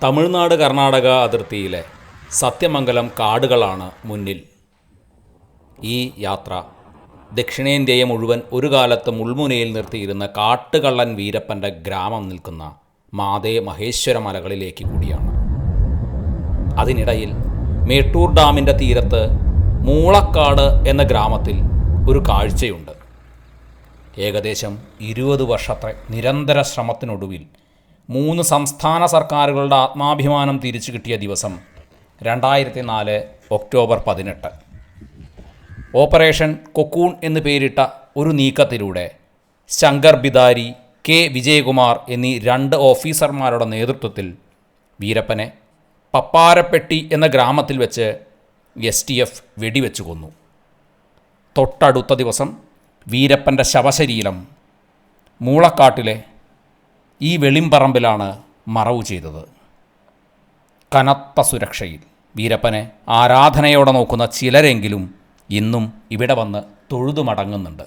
തമിഴ്നാട് കർണാടക അതിർത്തിയിലെ സത്യമംഗലം കാടുകളാണ് മുന്നിൽ. ഈ യാത്ര ദക്ഷിണേന്ത്യയെ മുഴുവൻ ഒരു കാലത്ത് മുൾമുനയിൽ നിർത്തിയിരുന്ന കാട്ടുകള്ളൻ വീരപ്പൻ്റെ ഗ്രാമം നിൽക്കുന്ന മാതേ മഹേശ്വര മലകളിലേക്ക് കൂടിയാണ്. അതിനിടയിൽ മേട്ടൂർ ഡാമിൻ്റെ തീരത്ത് മൂളക്കാട് എന്ന ഗ്രാമത്തിൽ ഒരു കാഴ്ചയുണ്ട്. ഏകദേശം 20 വർഷത്തെ നിരന്തര ശ്രമത്തിനൊടുവിൽ 3 സംസ്ഥാന സർക്കാരുകളുടെ ആത്മാഭിമാനം തിരിച്ചു കിട്ടിയ ദിവസം 2004 ഒക്ടോബർ 18. ഓപ്പറേഷൻ കൊക്കൂൺ എന്ന് പേരിട്ട ഒരു നീക്കത്തിലൂടെ ശങ്കർ ബിദാരി, കെ വിജയകുമാർ എന്നീ 2 ഓഫീസർമാരുടെ നേതൃത്വത്തിൽ വീരപ്പനെ പപ്പാരപ്പെട്ടി എന്ന ഗ്രാമത്തിൽ വെച്ച് STF വെടിവെച്ചു കൊന്നു. തൊട്ടടുത്ത ദിവസം വീരപ്പൻ്റെ ശവശരീരം മൂളക്കാട്ടിലെ ഈ വെളിമ്പറമ്പിലാണ് മറവു ചെയ്തത്. കനത്ത സുരക്ഷയിൽ വീരപ്പനെ ആരാധനയോടെ നോക്കുന്ന ചിലരെങ്കിലും ഇന്നും ഇവിടെ വന്ന് തൊഴുതു മടങ്ങുന്നുണ്ട്.